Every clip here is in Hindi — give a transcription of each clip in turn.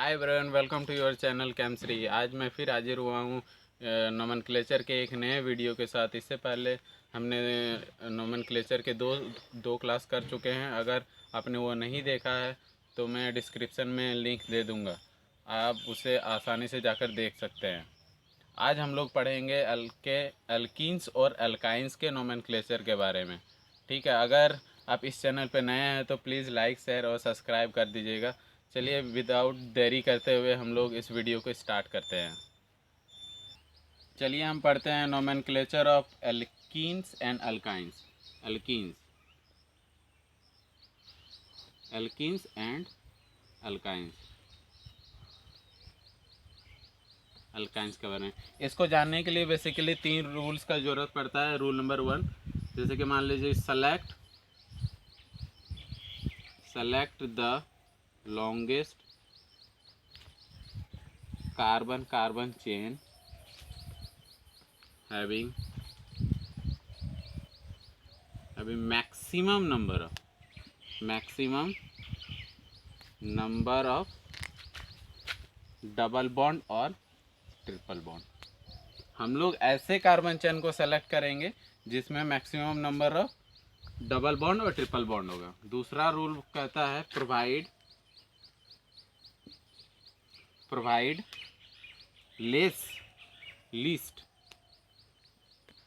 Hi everyone, welcome to your channel chemistry. आज मैं फिर हाजिर हुआ हूँ नोमेनक्लेचर के एक नए वीडियो के साथ। इससे पहले हमने नोमेनक्लेचर के दो क्लास कर चुके हैं। अगर आपने वो नहीं देखा है तो मैं डिस्क्रिप्शन में लिंक दे दूँगा, आप उसे आसानी से जाकर देख सकते हैं। आज हम लोग पढ़ेंगे एल्कीन्स और एल्काइंस के नोमेनक्लेचर के बारे में। ठीक है, अगर आप इस चैनल पर नए हैं तो प्लीज़ लाइक, शेयर और सब्सक्राइब कर दीजिएगा। चलिए विदाउट देरी करते हुए हम लोग इस वीडियो को स्टार्ट करते हैं। चलिए हम पढ़ते हैं nomenclature of alkenes and alkynes. Alkenes alkenes and alkynes alkynes के बारे में। इसको जानने के लिए बेसिकली 3 रूल्स का ज़रूरत पड़ता है। रूल नंबर 1, जैसे कि मान लीजिए select the longest carbon carbon chain having maximum number of double bond और ट्रिपल बॉन्ड। हम लोग ऐसे कार्बन चेन को सेलेक्ट करेंगे जिसमें maximum number of double bond और ट्रिपल बॉन्ड होगा। दूसरा रूल कहता है provide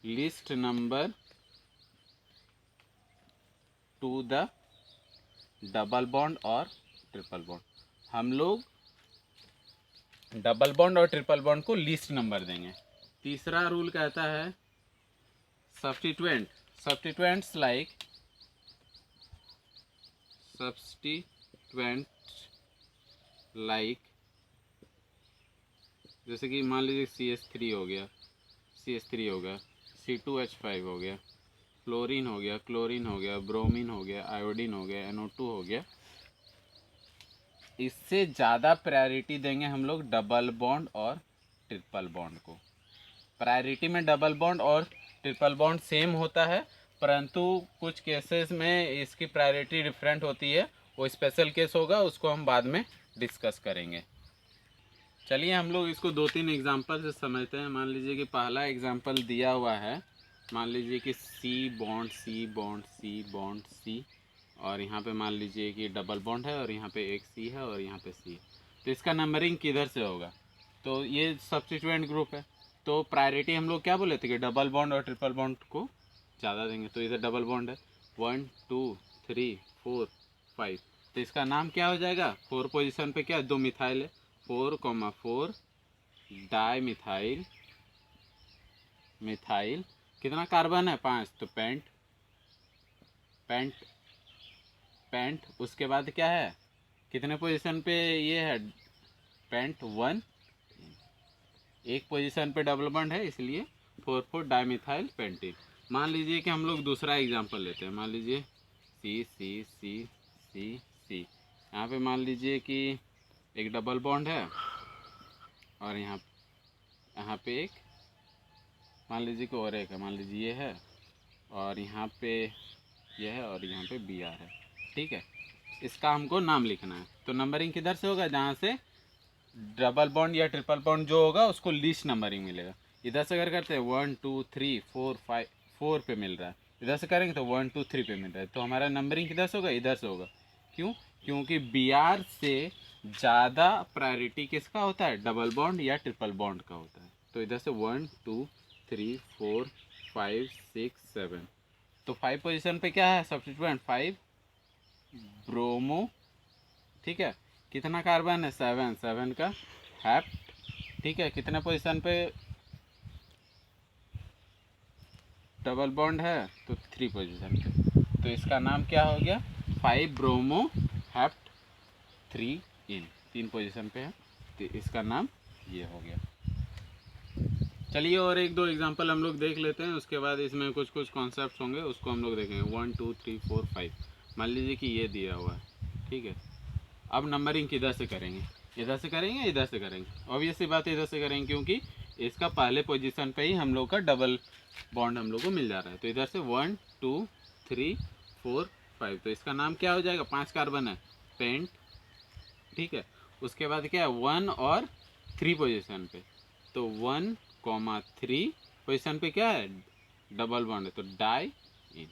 least number two the double bond और ट्रिपल बॉन्ड। हम लोग डबल बॉन्ड और ट्रिपल बॉन्ड को लीस्ट नंबर देंगे। तीसरा रूल कहता है सब्स्टिट्यूएंट्स लाइक जैसे कि मान लीजिए CH3 हो गया, C2H5 हो गया, फ्लोरीन हो गया, क्लोरीन हो गया, ब्रोमीन हो गया, आयोडीन हो गया, NO2 हो गया। इससे ज़्यादा प्रायोरिटी देंगे हम लोग डबल बॉन्ड और ट्रिपल बॉन्ड को। प्रायोरिटी में डबल बॉन्ड और ट्रिपल बॉन्ड सेम होता है, परंतु कुछ केसेस में इसकी प्रायोरिटी डिफरेंट होती है। वो स्पेशल केस होगा, उसको हम बाद में डिस्कस करेंगे। चलिए हम लोग इसको 2-3 एग्जांपल से समझते हैं। मान लीजिए कि पहला एग्जांपल दिया हुआ है। मान लीजिए कि C bond C bond C bond C, और यहाँ पे मान लीजिए कि डबल बॉन्ड है और यहाँ पे एक C है और यहाँ पे C है। तो इसका नंबरिंग किधर से होगा? तो ये सब्स्टिट्यूएंट ग्रुप है, तो प्रायोरिटी हम लोग क्या बोले थे कि डबल बॉन्ड और ट्रिपल बॉन्ड को ज़्यादा देंगे। तो इधर डबल बॉन्ड है 1 2 3 4 5, तो इसका नाम क्या हो जाएगा? 4 पोजीशन पे क्या है? 2 मिथाइल है, 4,4 डाई मिथाइल। कितना कार्बन है? 5। तो पेंट उसके बाद क्या है? कितने पोजीशन पे ये है? पेंट 1। एक पोजीशन पे डबल बॉन्ड है, इसलिए 4,4 डाईमिथाइल पेंटीन। मान लीजिए कि हम लोग दूसरा एग्जांपल लेते हैं। मान लीजिए C यहाँ पे मान लीजिए कि एक डबल बॉन्ड है और यहाँ पे एक मान लीजिए कि और एक है। मान लीजिए ये है और यहाँ पे ये है और यहाँ पे Br है। ठीक है, इसका हमको नाम लिखना है। तो नंबरिंग किधर से होगा? जहाँ से डबल बॉन्ड या ट्रिपल बॉन्ड जो होगा उसको लीस्ट नंबरिंग मिलेगा। इधर से अगर करते हैं 1 2 3 4 5, 4 पे मिल रहा है, इधर से करेंगे तो 1 2 3 पे मिल रहा है। तो हमारा नंबरिंग किधर से होगा? इधर से होगा। क्यों? क्योंकि Br से ज़्यादा प्रायोरिटी किसका होता है? डबल बॉन्ड या ट्रिपल बॉन्ड का होता है। तो इधर से 1 2 3 4 5 6 7, तो 5 पोजीशन पे क्या है सब्स्टिट्यूएंट? 5 ब्रोमो। ठीक है, कितना कार्बन है? 7 का हेप्ट। ठीक है, कितने पोजीशन पे डबल बॉन्ड है? तो 3 पोजीशन पे। तो इसका नाम क्या हो गया? 5 ब्रोमो हेप्ट 3 इन। 3 पोजीशन पे है, तो इसका नाम ये हो गया। चलिए और 1-2 एग्जांपल हम लोग देख लेते हैं, उसके बाद इसमें कुछ कॉन्सेप्ट होंगे, उसको हम लोग देखेंगे। 1 2 3 4 5, मान लीजिए कि ये दिया हुआ है। ठीक है, अब नंबरिंग किधर से करेंगे? इधर से करेंगे, इधर से करेंगे? ऑब्वियसली बात है इधर से करेंगे, क्योंकि इसका पहले पोजीशन पे ही हम लोग का डबल बॉन्ड हम लोग को मिल जा रहा है। तो इधर से 1 2 3 4 5, तो इसका नाम क्या हो जाएगा? 5 कार्बन है, पेंट। ठीक है, उसके बाद क्या है 1 और 3 पोजीशन पे, तो 1,3 पोजीशन पे क्या है डबल बॉन्ड है, तो डाई इन,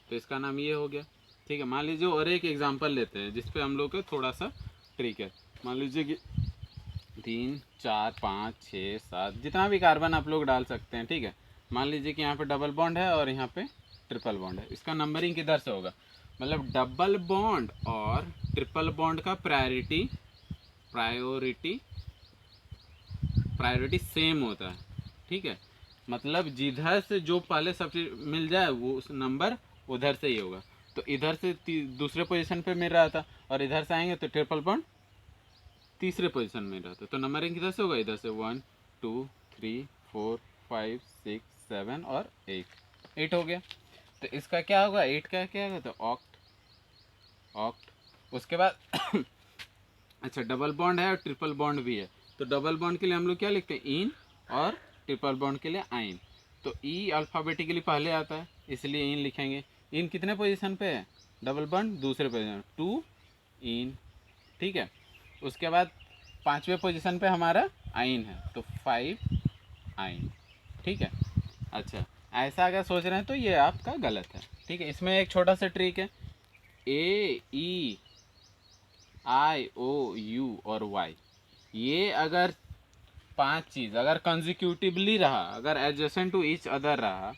तो इसका नाम ये हो गया। ठीक है, मान लीजिए और एक एग्जांपल लेते हैं जिसपे हम लोग का थोड़ा सा ट्रिक है। मान लीजिए कि 3 4 5 6 7 जितना भी कार्बन आप लोग डाल सकते हैं। ठीक है, मान लीजिए कि यहाँ पे डबल बॉन्ड है और यहाँ पे ट्रिपल बॉन्ड है, इसका नंबरिंग किधर से होगा, मतलब डबल बॉन्ड और ट्रिपल बॉन्ड का प्रायोरिटी प्रायोरिटी सेम होता है। ठीक है, मतलब जिधर से जो पहले सबसे मिल जाए वो उस नंबर उधर से ही होगा। तो इधर से दूसरे पोजीशन पे मिल रहा था और इधर से आएंगे तो ट्रिपल बॉन्ड तीसरे पोजीशन में रहता है, तो नंबरिंग किधर से होगा, इधर से 1 2 3 4 5 6 7 और 8 हो गया। तो इसका क्या होगा, 8 का क्या होगा, तो ऑक्ट। उसके बाद अच्छा डबल बॉन्ड है और ट्रिपल बॉन्ड भी है, तो डबल बॉन्ड के लिए हम लोग क्या लिखते हैं इन, और ट्रिपल बॉन्ड के लिए आइन। तो ई अल्फ़ाबेटिकली पहले आता है इसलिए इन लिखेंगे। इन कितने पोजीशन पे है, डबल बॉन्ड दूसरे पोजीशन 2 इन। ठीक है, उसके बाद 5वें पोजीशन पे हमारा आइन है, तो 5 आइन। ठीक है, अच्छा ऐसा अगर सोच रहे हैं तो ये आपका गलत है। ठीक है, इसमें एक छोटा सा ट्रिक है, AEIOU और Y, ये अगर 5 चीज़ अगर कंजिक्यूटिवली रहा, अगर एडजेसेंट टू ईच अदर रहा,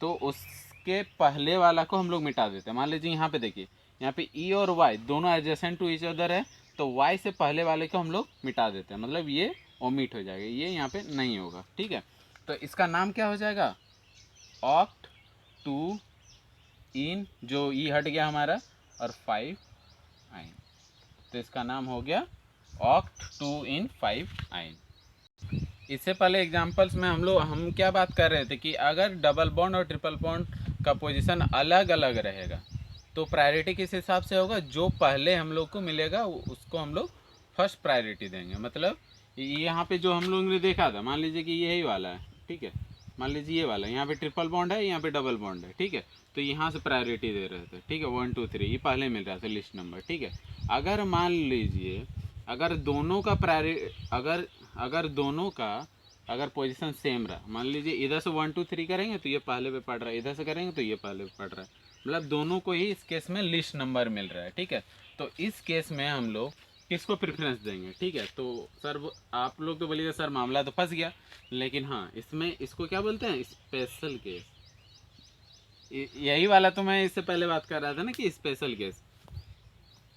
तो उसके पहले वाला को हम लोग मिटा देते हैं। मान लीजिए यहाँ पे देखिए, यहाँ पे E और Y दोनों एडजेसेंट टू ईच अदर है, तो Y से पहले वाले को हम लोग मिटा देते हैं, मतलब ये ओमिट हो जाएगा, ये यहाँ पे नहीं होगा। ठीक है, तो इसका नाम क्या हो जाएगा, ऑक्ट 2 इन, जो ई हट गया हमारा, और 5 आइन, तो इसका नाम हो गया ऑक्ट 2 इन 5 आइन। इससे पहले एग्जांपल्स में हम क्या बात कर रहे थे कि अगर डबल बॉन्ड और ट्रिपल बॉन्ड का पोजीशन अलग अलग रहेगा तो प्रायोरिटी किस हिसाब से होगा, जो पहले हम लोग को मिलेगा उसको हम लोग फर्स्ट प्रायोरिटी देंगे। मतलब यहाँ पे जो हम लोग ने देखा था, मान लीजिए कि यही वाला है। ठीक है, मान लीजिए ये वाला, यहाँ पे ट्रिपल बॉन्ड है, यहाँ पे डबल बॉन्ड है। ठीक है, तो यहाँ से प्रायोरिटी दे रहे थे। ठीक है, 1 2 3 ये पहले मिल रहा था लिस्ट नंबर। ठीक है, अगर मान लीजिए अगर दोनों का अगर दोनों का अगर पोजीशन सेम रहा, मान लीजिए इधर से 1 2 3 करेंगे तो ये पहले पे पड़ रहा है, इधर से करेंगे तो ये पहले पे पड़ रहा है, मतलब दोनों को ही इस केस में लिस्ट नंबर मिल रहा है। ठीक है, तो इस केस में हम लोग किसको प्रेफरेंस देंगे। ठीक है, तो सर आप लोग तो बोलिएगा सर मामला तो फंस गया, लेकिन हाँ इसमें इसको क्या बोलते हैं, स्पेशल केस। यही वाला तो मैं इससे पहले बात कर रहा था ना कि स्पेशल केस।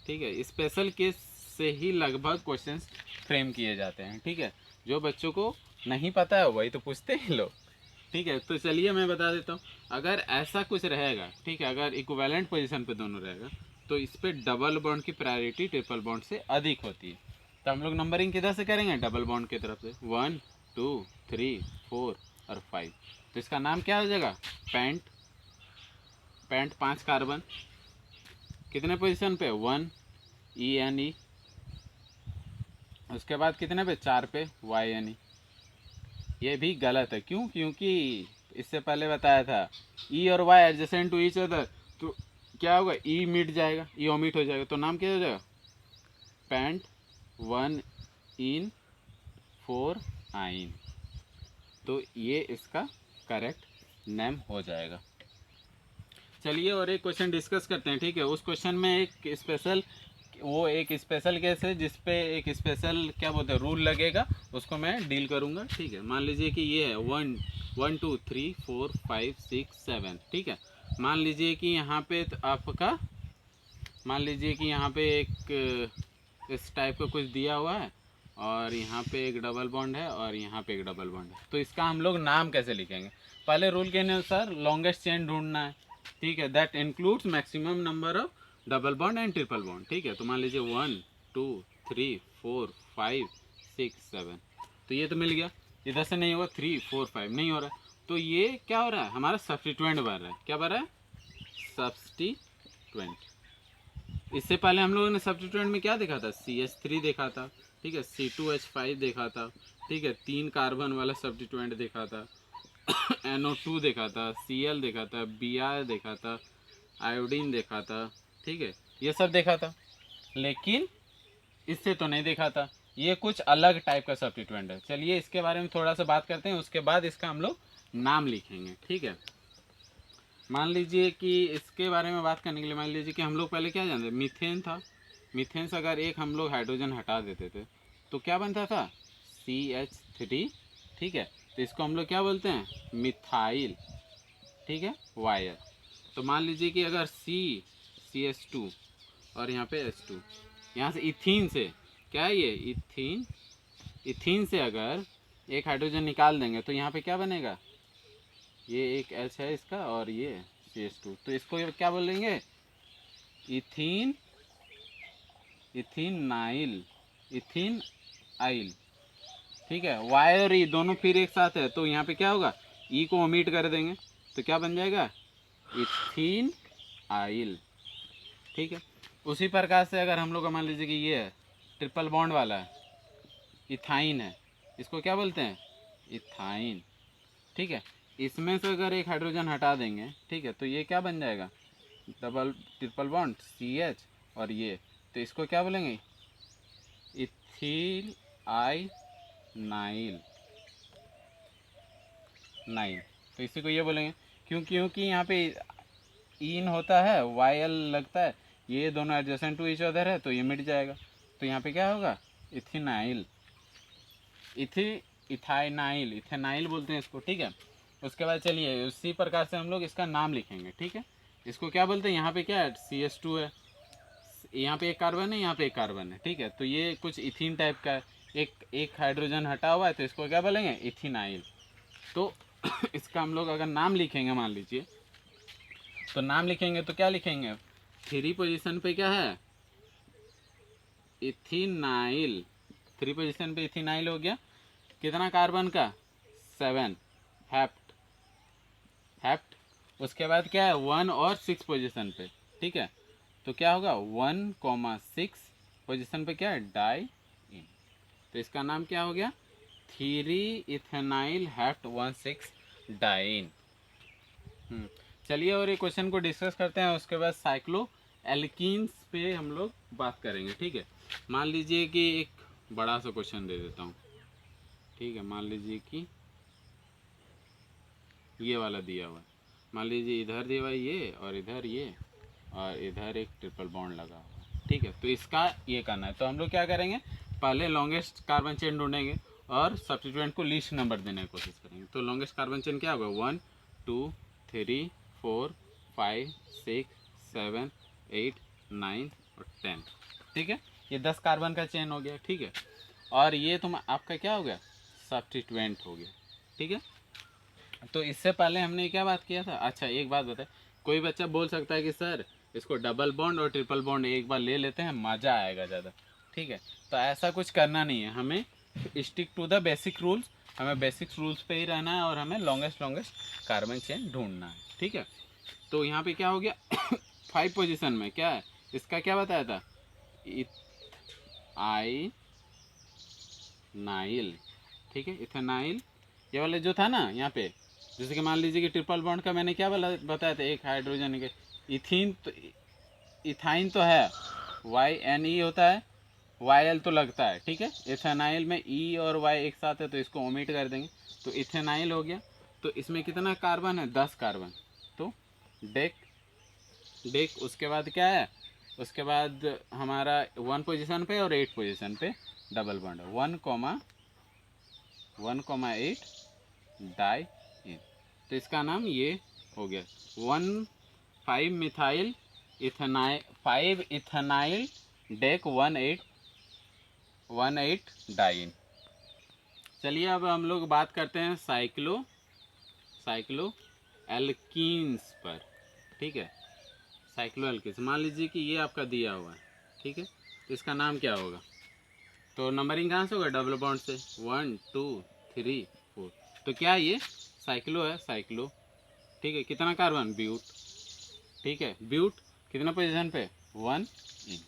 ठीक है, स्पेशल केस से ही लगभग क्वेश्चंस फ्रेम किए जाते हैं। ठीक है, जो बच्चों को नहीं पता है वही तो पूछते हैं लोग। ठीक है, तो चलिए मैं बता देता हूँ, अगर ऐसा कुछ रहेगा, ठीक है, अगर इक्विवेलेंट पोजीशन पे दोनों रहेगा तो इस पर डबल बॉन्ड की प्रायोरिटी ट्रिपल बॉन्ड से अधिक होती है। तो हम लोग नंबरिंग किधर से करेंगे, डबल बॉन्ड की तरफ से 1 2 3 4 और 5। तो इसका नाम क्या हो जाएगा, पेंट 5 कार्बन कितने पोजीशन पे 1 ENE, उसके बाद कितने पे 4 पे YNE। ये भी गलत है, क्यों, क्योंकि इससे पहले बताया था E और Y adjacent to each other, तो क्या होगा, E मिट जाएगा, E ओमिट हो जाएगा, तो नाम क्या हो जाएगा, पेंट 1 इन 4 आइन। तो ये इसका करेक्ट नेम हो जाएगा। चलिए और एक क्वेश्चन डिस्कस करते हैं। ठीक है, उस क्वेश्चन में एक स्पेशल केस है जिसपे एक स्पेशल क्या बोलते हैं रूल लगेगा, उसको मैं डील करूँगा। ठीक है, मान लीजिए कि ये है 1 2 3 4 5 6 7। ठीक है, मान लीजिए कि यहाँ पे आपका मान लीजिए कि यहाँ पे एक इस टाइप का कुछ दिया हुआ है और यहाँ पे एक डबल बॉन्ड है और यहाँ पे एक डबल बॉन्ड है, तो इसका हम लोग नाम कैसे लिखेंगे। पहले रूल के अनुसार लॉन्गेस्ट चेन ढूंढना है। ठीक है, that includes maximum number of double bond and triple bond. ठीक है, तो मान लीजिए 1 2 3 4 5 6 7, तो ये तो मिल गया। इधर से नहीं होगा, 3 4 5 नहीं हो रहा, तो ये क्या हो रहा है, हमारा सब्स्टिट्यूएंट बन रहा है। क्या बन रहा है, सब्स्टिट्यूएंट। इससे पहले हम लोगों ने सब्स्टिट्यूएंट में क्या देखा था, CH3 देखा था। ठीक है, C2H5 देखा था। ठीक है, 3 कार्बन वाला सब्स्टिट्यूएंट देखा था। NO2 देखा था, Cl देखा था, Br देखा था, आयोडीन देखा था। ठीक है, ये सब देखा था, लेकिन इससे तो नहीं देखा था, ये कुछ अलग टाइप का सब्स्टिट्यूएंट है। चलिए इसके बारे में थोड़ा सा बात करते हैं, उसके बाद इसका हम लोग नाम लिखेंगे, ठीक है। मान लीजिए कि इसके बारे में बात करने के लिए मान लीजिए कि हम लोग पहले क्या जानते, मीथेन था। मीथेन से अगर एक हम लोग हाइड्रोजन हटा देते थे तो क्या बनता था, CH3, ठीक है। तो इसको हम लोग क्या बोलते हैं, मिथाइल, ठीक है, वायर। तो मान लीजिए कि अगर CH2 और यहाँ पे H2, यहाँ से इथीन से क्या है ये इथीन, इथीन से अगर एक हाइड्रोजन निकाल देंगे तो यहाँ पे क्या बनेगा, ये एक H है इसका और ये CH2, तो इसको क्या बोलेंगे, इथीन, इथीनाइल, इथीन आइल, ठीक है। वाई और ई दोनों फिर एक साथ है तो यहाँ पे क्या होगा, ई को ओमिट कर देंगे तो क्या बन जाएगा, इथीन आइल, ठीक है। उसी प्रकार से अगर हम लोग मान लीजिए कि ये है ट्रिपल बॉन्ड वाला है, इथाइन है, इसको क्या बोलते हैं, इथाइन, ठीक है। इसमें से अगर एक हाइड्रोजन हटा देंगे, ठीक है, तो ये क्या बन जाएगा, डबल ट्रिपल बॉन्ड CH और ये, तो इसको क्या बोलेंगे, इथिल आई नाइल, नाइन, तो इसी को ये बोलेंगे। क्योंकि यहाँ पे इन होता है, YL लगता है, ये दोनों एडजेसेंट टू ईच अदर है तो ये मिट जाएगा, तो यहाँ पे क्या होगा, इथिनाइल, इथाइनाइल, इथेनाइल बोलते हैं इसको, ठीक है। उसके बाद चलिए उसी प्रकार से हम लोग इसका नाम लिखेंगे, ठीक है। इसको क्या बोलते हैं, यहाँ पे क्या है, CH2 है, यहाँ पे एक कार्बन है, यहाँ पे एक कार्बन है, ठीक है। तो ये कुछ इथीन टाइप का है, एक हाइड्रोजन हटा हुआ है तो इसको क्या बोलेंगे, इथेनाइल। तो इसका हम लोग अगर नाम लिखेंगे, मान लीजिए तो नाम लिखेंगे तो क्या लिखेंगे, 3 पोजीशन पे क्या है, इथेनाइल, 3 पोजीशन पे इथेनाइल हो गया, कितना कार्बन का, 7, हेप्ट, हेप्ट। उसके बाद क्या है 1 और 6 पोजीशन पे, ठीक है। तो क्या होगा 1,6 पोजीशन पे क्या है, डाई इन, तो इसका नाम क्या हो गया, 3 इथेनाइल हेप्ट 1,6 डाइन। चलिए और एक क्वेश्चन को डिस्कस करते हैं, उसके बाद साइक्लो एल्कीन्स पे हम लोग बात करेंगे, ठीक है। मान लीजिए कि एक बड़ा सा क्वेश्चन दे देता हूँ, ठीक है। मान लीजिए कि ये वाला दिया हुआ है, मान लीजिए इधर दिया हुआ है ये और इधर एक ट्रिपल बॉन्ड लगा हुआ है, ठीक है। तो इसका ये करना है, तो हम लोग क्या करेंगे, पहले लॉन्गेस्ट कार्बन चेन ढूंढेंगे और सब्स्टिट्यूएंट को लीस्ट नंबर देने की कोशिश करेंगे। तो लॉन्गेस्ट कार्बन चेन क्या होगा, 1 2 3 4 5 6 7 8 9 और 10, ठीक है। ये 10 कार्बन का चेन हो गया, ठीक है। और ये तुम आपका क्या हो गया, सब्स्टिट्यूएंट हो गया, ठीक है। तो इससे पहले हमने क्या बात किया था, अच्छा एक बात बताए, कोई बच्चा बोल सकता है कि सर इसको डबल बॉन्ड और ट्रिपल बॉन्ड एक बार ले लेते हैं, मज़ा आएगा ज़्यादा, ठीक है। तो ऐसा कुछ करना नहीं है, हमें stick to the basic rules, हमें बेसिक रूल्स पे ही रहना है और हमें लॉन्गेस्ट कार्बन चेन ढूंढना है, ठीक है। तो यहाँ पे क्या हो गया 5 पोजीशन में क्या है, इसका क्या बताया था, आई नाइल, ठीक है, इथेनाइल, ये वाले जो था ना यहाँ पे, जैसे कि मान लीजिए कि ट्रिपल बॉन्ड का मैंने क्या बताया था, एक हाइड्रोजन के, इथीन तो इथाइन तो है, YNE होता है, YL तो लगता है, ठीक है। इथेनाइल में E और Y एक साथ है तो इसको ओमिट कर देंगे, तो इथेनाइल हो गया। तो इसमें कितना कार्बन है, 10 कार्बन, तो डेक, डेक, उसके बाद क्या है, उसके बाद हमारा 1 पोजीशन पे और 8 पोजीशन पे डबल बॉन्ड है, 1,8 डाई इन, तो इसका नाम ये हो गया 5 methyl ethenyl, 5 ethenyl deck 18 dine. चलिए अब हम लोग बात करते हैं साइक्लो एल्कीन्स पर, ठीक है। साइक्लो एल्कीन्स, मान लीजिए कि ये आपका दिया हुआ है, ठीक है। तो इसका नाम क्या होगा, तो नंबरिंग कहाँ से होगा, डबल बॉन्ड से, 1 2 3 4, तो क्या है ये साइक्लो है, साइक्लो, ठीक है। कितना कार्बन, ब्यूट, ठीक है। ब्यूट कितना पोजीशन पे, 1 इन,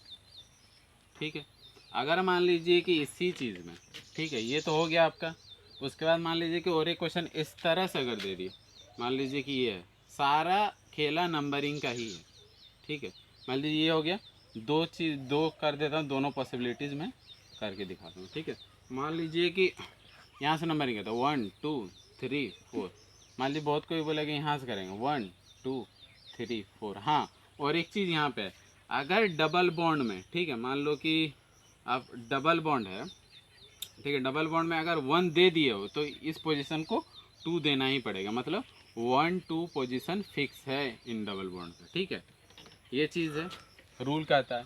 ठीक है। अगर मान लीजिए कि इसी चीज़ में, ठीक है, ये तो हो गया आपका। उसके बाद मान लीजिए कि और एक क्वेश्चन इस तरह से अगर दे दिए, मान लीजिए कि ये है, सारा खेला नंबरिंग का ही है, ठीक है। मान लीजिए ये हो गया, दो कर देता हूँ, दोनों पॉसिबिलिटीज़ में करके दिखाता हूँ। ठीक है, मान लीजिए कि यहाँ से नंबरिंग करता हूँ 1 2 3 4। मान लीजिए बहुत कोई बोला कि यहाँ से करेंगे 1 2 3 4। हाँ, और एक चीज़ यहाँ पे, अगर डबल बॉन्ड में, ठीक है, मान लो कि आप डबल बॉन्ड है, ठीक है, डबल बॉन्ड में अगर 1 दे दिए हो तो इस पोजीशन को 2 देना ही पड़ेगा, मतलब 1 2 पोजीशन फिक्स है इन डबल बॉन्ड का। ठीक है, ये चीज़ है, रूल कहता है।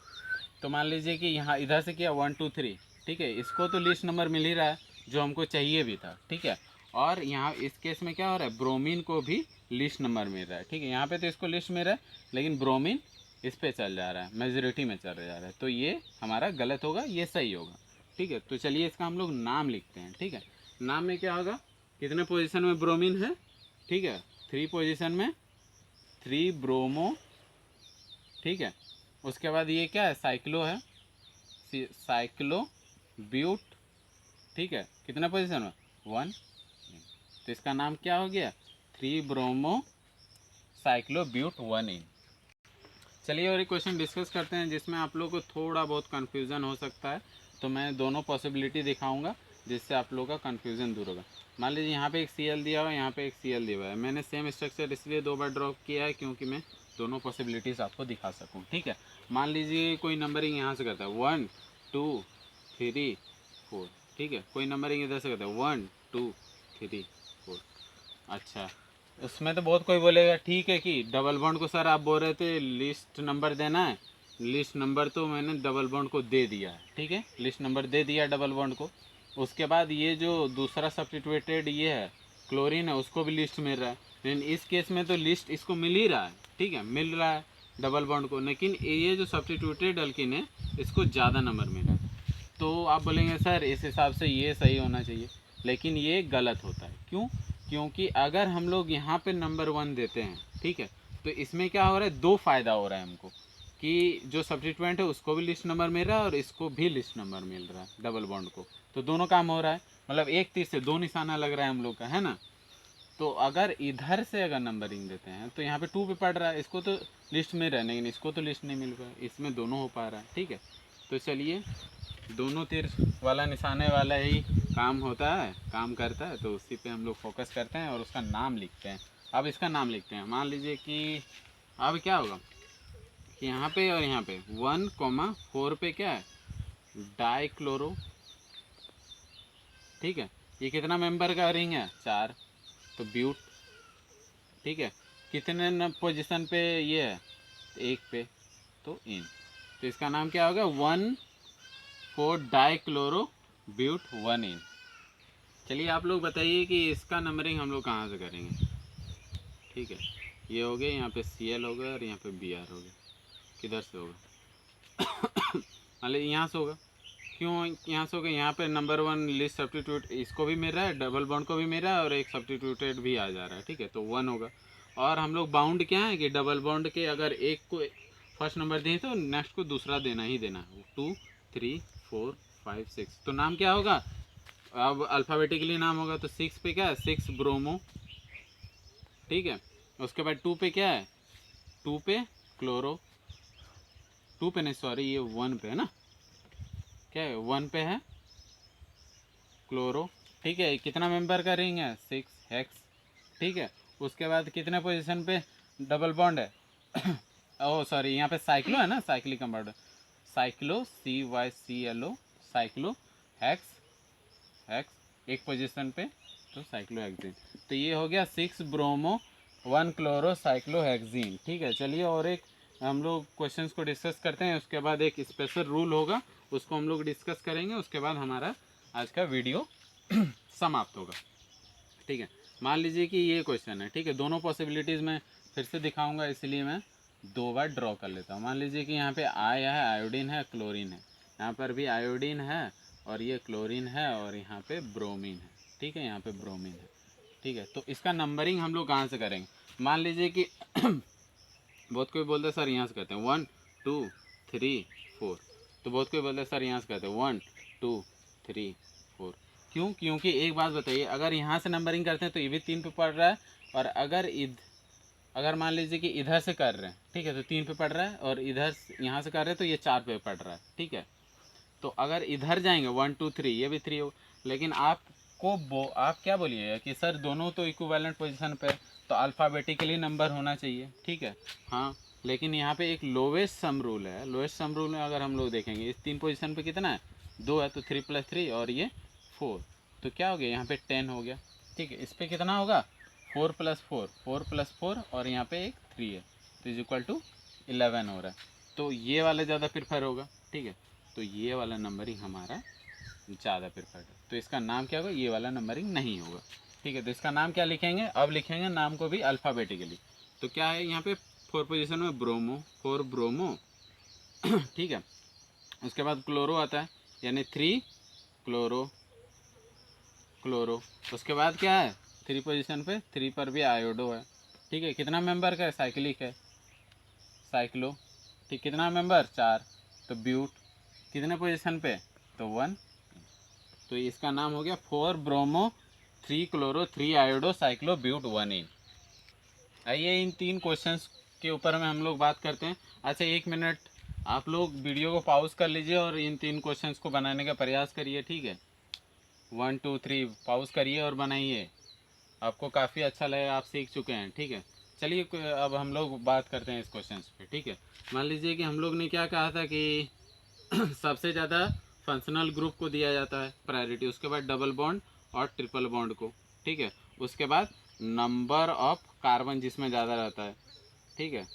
तो मान लीजिए कि यहाँ इधर से किया 1 2 3, ठीक है, इसको तो लिस्ट नंबर मिल ही रहा है जो हमको चाहिए भी था। ठीक है, और यहाँ इस केस में क्या हो रहा है, ब्रोमीन को भी लिस्ट नंबर मिल रहा है। ठीक है, यहाँ पे तो इसको लिस्ट मिल रहा है, लेकिन ब्रोमीन इस पे चल जा रहा है, मेजोरिटी में चल जा रहा है, तो ये हमारा गलत होगा, ये सही होगा। ठीक है, तो चलिए इसका हम लोग नाम लिखते हैं। ठीक है, नाम में क्या होगा, कितने पोजीशन में ब्रोमीन है, ठीक है, 3 पोजीशन में 3 ब्रोमो। ठीक है, उसके बाद ये क्या है, साइक्लो है, साइक्लो ब्यूट। ठीक है, कितना पोजीशन में 1, तो इसका नाम क्या हो गया, 3 ब्रोमो साइक्लो ब्यूट 1 इन। चलिए और एक क्वेश्चन डिस्कस करते हैं जिसमें आप लोग को थोड़ा बहुत कन्फ्यूज़न हो सकता है, तो मैं दोनों पॉसिबिलिटी दिखाऊंगा जिससे आप लोग का कन्फ्यूज़न दूर होगा। मान लीजिए यहाँ पे एक Cl दिया हुआ है, यहाँ पे एक Cl दिया हुआ है, मैंने सेम स्ट्रक्चर इसलिए 2 बार ड्रॉ किया है क्योंकि मैं दोनों पॉसिबिलिटीज़ आपको दिखा सकूँ। ठीक है, मान लीजिए कोई नंबरिंग यहाँ से करता है 1 2 3 4। ठीक है, कोई नंबरिंग इधर से करता है 1 2 3 4। अच्छा, उसमें तो बहुत कोई बोलेगा ठीक है कि डबल बॉन्ड को सर आप बोल रहे थे लिस्ट नंबर देना है, लिस्ट नंबर तो मैंने डबल बॉन्ड को दे दिया है। ठीक है, लिस्ट नंबर दे दिया डबल बॉन्ड को। उसके बाद ये जो दूसरा सब्स्टिट्यूटेड ये है क्लोरीन है, उसको भी लिस्ट मिल रहा है, लेकिन इस केस में तो लिस्ट इसको मिल ही रहा है। ठीक है, मिल रहा है डबल बॉन्ड को, लेकिन ये जो सब्स्टिट्यूटेड अल्किन है इसको ज़्यादा नंबर मिला है। तो आप बोलेंगे सर इस हिसाब से ये सही होना चाहिए, लेकिन ये गलत होता है। क्यों, क्योंकि अगर हम लोग यहाँ पे नंबर 1 देते हैं, ठीक है, तो इसमें क्या हो रहा है, 2 फ़ायदा हो रहा है हमको कि जो सब्स्टिट्यूएंट है उसको भी लिस्ट नंबर मिल रहा है और इसको भी लिस्ट नंबर मिल रहा है डबल बॉन्ड को, तो दोनों काम हो रहा है, मतलब एक तीर से 2 निशाना लग रहा है हम लोग का, है ना। तो अगर इधर से अगर नंबरिंग देते हैं तो यहाँ पे 2 पे पड़ रहा है, इसको तो लिस्ट में रहा है लेकिन इसको तो लिस्ट नहीं मिल रहा है, इसमें दोनों हो पा रहा है। ठीक है, तो चलिए दोनों तीर वाला निशाने वाला ही काम होता है, काम करता है, तो उसी पे हम लोग फोकस करते हैं और उसका नाम लिखते हैं। अब इसका नाम लिखते हैं, मान लीजिए कि अब क्या होगा कि यहाँ पे और यहाँ पे 1,4 पे क्या है, डाइक्लोरो। ठीक है, ये कितना मेंबर का रिंग है, 4, तो ब्यूट। ठीक है, कितने पोजीशन पे ये है, 1 पे, तो इन, तो इसका नाम क्या होगा 1,4 डाइक्लोरो ब्यूट 1 इन। चलिए आप लोग बताइए कि इसका नंबरिंग हम लोग कहाँ से करेंगे। ठीक है, ये हो गया, यहाँ पे Cl हो गया और यहाँ पे Br हो गया, किधर से होगा मान लीजिए यहाँ से होगा। क्यों यहाँ से होगा, यहाँ पे नंबर 1 लिस्ट सब्स्टिट्यूट इसको भी मिल रहा है, डबल बॉन्ड को भी मिल रहा है और एक सब्स्टिट्यूटेड भी आ जा रहा है। ठीक है, तो 1 होगा। और हम लोग बाउंड क्या है कि डबल बॉन्ड के अगर एक को फर्स्ट नंबर दें तो नेक्स्ट को दूसरा देना ही देना है, 2 3 4 5 6, तो नाम क्या होगा, अब अल्फ़ाबेटिकली नाम होगा, तो 6 पे क्या है, 6 ब्रोमो। ठीक है, उसके बाद 2 पे क्या है, 2 पे क्लोरो, 2 पे नहीं सॉरी ये 1 पे है ना, क्या है 1 पे है क्लोरो। ठीक है, कितना मेंबर का रिंग है, 6 हेक्स। ठीक है, उसके बाद कितने पोजीशन पे डबल बॉन्ड है ओह सॉरी यहाँ पे साइक्लो है ना, cyclic compound, cyclo CYCLO, cyclo hex, hex एक पोजीशन पे, तो साइक्लोहेक्सीन। तो ये हो गया 6 ब्रोमो 1 क्लोरो साइक्लोहेक्सीन। ठीक है, चलिए और एक हम लोग क्वेश्चंस को डिस्कस करते हैं, उसके बाद एक स्पेशल रूल होगा उसको हम लोग डिस्कस करेंगे, उसके बाद हमारा आज का वीडियो समाप्त होगा। ठीक है, मान लीजिए कि ये क्वेश्चन है, ठीक है, दोनों पॉसिबिलिटीज़ मैं फिर से दिखाऊंगा इसलिए मैं 2 बार ड्रॉ कर लेता हूँ। मान लीजिए कि यहाँ पे है, आयोडीन है, क्लोरीन है, यहाँ पर भी आयोडीन है और ये क्लोरीन है और यहाँ पे ब्रोमीन है। ठीक है, यहाँ पे ब्रोमीन है। ठीक है, तो इसका नंबरिंग हम लोग कहाँ से करेंगे, मान लीजिए कि बहुत कोई बोलते हैं सर यहाँ से करते हैं 1 2 3 4, तो बहुत कोई बोलते हैं सर यहाँ से करते हैं 1 2 3 4। क्यों, क्योंकि एक बात बताइए, अगर यहाँ से नंबरिंग करते हैं तो ये भी 3 पे पड़ रहा है, और अगर अगर मान लीजिए कि इधर से कर रहे हैं, ठीक है, तो 3 पे पड़ रहा है, और इधर यहाँ से कर रहे हैं तो ये 4 पे पड़ रहा है, ठीक है। तो अगर इधर जाएंगे 1 2 3, ये भी 3 हो, लेकिन आप क्या बोलिएगा कि सर दोनों तो इक्विवेलेंट पोजीशन पे, तो अल्फ़ाबेटिकली नंबर होना चाहिए, ठीक है। हाँ, लेकिन यहाँ पे एक लोवेस्ट सम रूल है। लोवेस्ट सम रूल में अगर हम लोग देखेंगे इस 3 पोजीशन पे कितना है, 2 है, तो 3 + 3 और ये 4, तो क्या हो गया यहाँ पे 10 हो गया, ठीक है। इस पर कितना होगा, 4 + 4, 4 + 4, और यहाँ पे एक 3 है, तो = 11 हो रहा है। तो ये वाला ज़्यादा प्रिफर होगा, ठीक है। तो ये वाला नंबरिंग हमारा ज़्यादा प्रिफर्ड है, तो इसका नाम क्या होगा, ये वाला नंबरिंग नहीं होगा, ठीक है। तो इसका नाम क्या लिखेंगे, अब लिखेंगे नाम को भी अल्फ़ाबेटिकली। तो क्या है यहाँ पे 4 पोजीशन में ब्रोमो, 4 ब्रोमो, ठीक है। उसके बाद क्लोरो आता है, यानी 3 क्लोरो, क्लोरो। उसके बाद क्या है 3 पोजीशन पे, 3 पर भी आयोडो है, ठीक है। कितना मेंबर का है, साइक्लिक है, साइक्लो, ठीक। कितना मेंबर, 4, तो ब्यूट। कितने पोजीशन पे, तो 1। तो इसका नाम हो गया 4 bromo 3 chloro 3 iodo cyclo but 1 ene. आइए इन 3 क्वेश्चंस के ऊपर में हम लोग बात करते हैं। अच्छा 1 मिनट आप लोग वीडियो को पॉज कर लीजिए और इन 3 क्वेश्चंस को बनाने का प्रयास करिए, ठीक है। 1 2 3 पॉज करिए और बनाइए, आपको काफ़ी अच्छा लगेगा, आप सीख चुके हैं, ठीक है। चलिए अब हम लोग बात करते हैं इस क्वेश्चन पे, ठीक है। मान लीजिए कि हम लोग ने क्या कहा था कि सबसे ज़्यादा फंक्शनल ग्रुप को दिया जाता है प्रायोरिटी, उसके बाद डबल बॉन्ड और ट्रिपल बॉन्ड को, ठीक है। उसके बाद नंबर ऑफ कार्बन जिसमें ज़्यादा रहता है, ठीक है।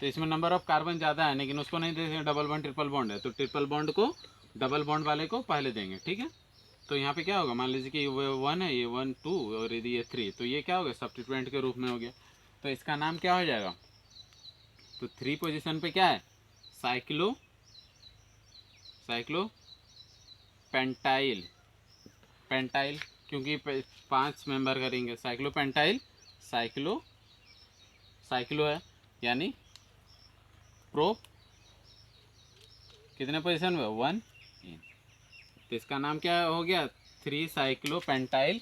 तो इसमें नंबर ऑफ कार्बन ज़्यादा है, लेकिन उसको नहीं देंगे, डबल बॉन्ड ट्रिपल बॉन्ड है, तो ट्रिपल बॉन्ड को डबल बॉन्ड वाले को पहले देंगे, ठीक है। तो यहाँ पे क्या होगा, मान लीजिए कि ये 1 है, ये 1 2 और यदि ये 3, तो ये क्या हो गया, सब्स्टिट्यूएंट के रूप में हो गया। तो इसका नाम क्या हो जाएगा, तो 3 पोजीशन पे क्या है, साइक्लो, साइक्लो पेंटाइल, पेंटाइल, क्योंकि 5 मेंबर करेंगे, साइक्लो पेंटाइल, साइक्लो, साइक्लो है, यानी प्रोप, कितने पोजीशन में, 1 इन। तो इसका नाम क्या हो गया, 3 साइक्लो पेंटाइल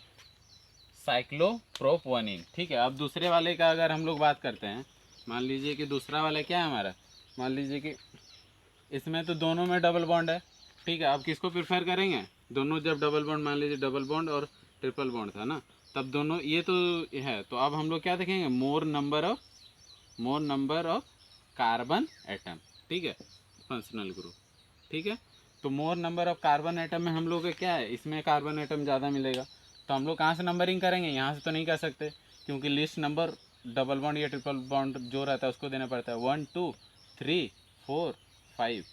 साइक्लो प्रोप 1 इन, ठीक है। अब दूसरे वाले का अगर हम लोग बात करते हैं, मान लीजिए कि दूसरा वाला क्या है हमारा, मान लीजिए कि इसमें तो दोनों में डबल बॉन्ड है, ठीक है। अब किसको प्रेफर करेंगे, दोनों जब डबल बॉन्ड, मान लीजिए डबल बॉन्ड और ट्रिपल बॉन्ड था ना, तब दोनों ये तो है, तो अब हम लोग क्या देखेंगे, मोर नंबर ऑफ कार्बन एटम, ठीक है, फंक्शनल ग्रुप, ठीक है। तो मोर नंबर ऑफ कार्बन एटम में हम लोग का क्या है, इसमें कार्बन एटम ज़्यादा मिलेगा, तो हम लोग कहाँ से नंबरिंग करेंगे, यहाँ से तो नहीं कर सकते, क्योंकि लिस्ट नंबर डबल बॉन्ड या ट्रिपल बॉन्ड जो रहता है उसको देना पड़ता है, 1 2 3 4 5,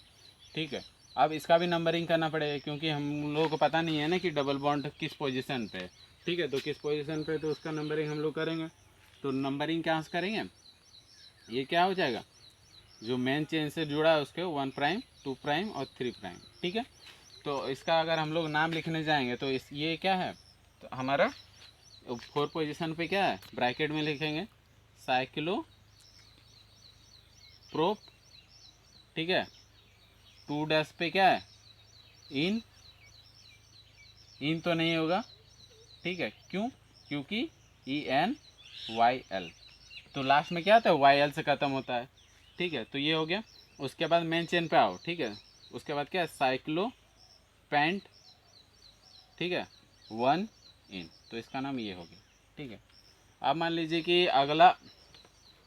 ठीक है। अब इसका भी नंबरिंग करना पड़ेगा, क्योंकि हम लोगों को पता नहीं है ना कि डबल बॉन्ड किस पोजीशन पे है, ठीक है। तो किस पोजीशन पे, तो उसका नंबरिंग हम लोग करेंगे। तो नंबरिंग कहाँ से करेंगे, ये क्या हो जाएगा, जो मेन चेन से जुड़ा है उसके 1 प्राइम 2 प्राइम और 3 प्राइम, ठीक है। तो इसका अगर हम लोग नाम लिखने जाएंगे तो ये क्या है, तो हमारा 4 पोजीशन पे क्या है, ब्रैकेट में लिखेंगे साइक्लो प्रोप, ठीक है। 2 डैश पे क्या है, इन, इन तो नहीं होगा, ठीक है, क्यों, क्योंकि ENYL, तो लास्ट में क्या आता है, YL से ख़त्म होता है, ठीक है। तो ये हो गया। उसके बाद मेन चेन पे आओ, ठीक है। उसके बाद क्या है, साइक्लो पेंट, ठीक है, 1 इन, तो इसका नाम ये हो गया, ठीक है। अब मान लीजिए कि अगला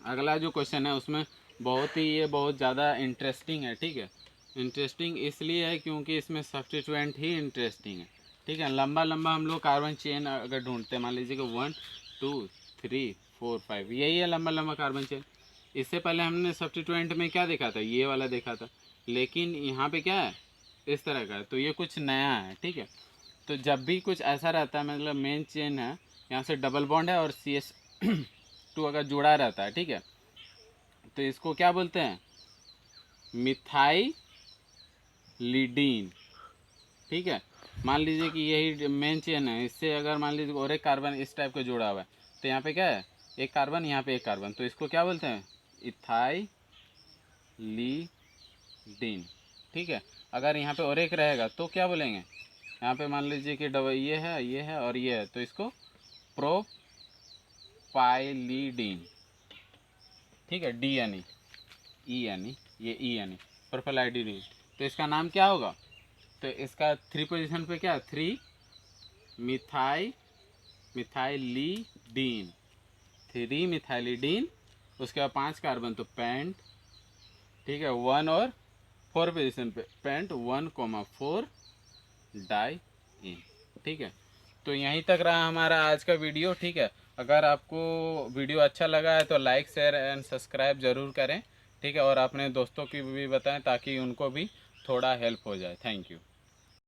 अगला जो क्वेश्चन है उसमें बहुत ज़्यादा इंटरेस्टिंग है, ठीक है। इंटरेस्टिंग इसलिए है क्योंकि इसमें सब्स्टिट्यूएंट ही इंटरेस्टिंग है, ठीक है। लंबा लंबा हम लोग कार्बन चेन अगर ढूंढते हैं, मान लीजिए कि 1 2 3 4 5, यही है लंबा लंबा कार्बन चेन। इससे पहले हमने सब्स्टिट्यूएंट में क्या देखा था, ये वाला देखा था, लेकिन यहाँ पे क्या है, इस तरह का है, तो ये कुछ नया है, ठीक है। तो जब भी कुछ ऐसा रहता है, मतलब मेन चेन है, यहाँ से डबल बॉन्ड है और CH2 अगर जुड़ा रहता है, ठीक है, तो इसको क्या बोलते हैं, मिथाइलिडीन, ठीक है। मान लीजिए कि यही मेन चेन है, इससे अगर मान लीजिए और एक कार्बन इस टाइप का जुड़ा हुआ है, तो यहाँ पे क्या है, एक कार्बन, यहाँ पे एक कार्बन, तो इसको क्या बोलते हैं, इथाइलिडीन, ठीक है। अगर यहाँ पे और एक रहेगा तो क्या बोलेंगे, यहाँ पे मान लीजिए कि डबल ये है और ये है, तो इसको प्रोपाइलीडीन, ठीक है, DNE, ये ENE, प्रोपाइलीडीन। तो इसका नाम क्या होगा? तो इसका 3 पोजीशन पे क्या, 3 मिथाइलिडीन, 3 मिथाइलिडीन, उसके बाद 5 कार्बन तो पेंट, ठीक है, 1 और 4 पोजीशन पे पेंट 1,4 डाइईन, ठीक है। तो यहीं तक रहा हमारा आज का वीडियो, ठीक है। अगर आपको वीडियो अच्छा लगा है तो लाइक शेयर एंड सब्सक्राइब ज़रूर करें, ठीक है, और अपने दोस्तों की भी बताएं ताकि उनको भी थोड़ा हेल्प हो जाए। Thank you.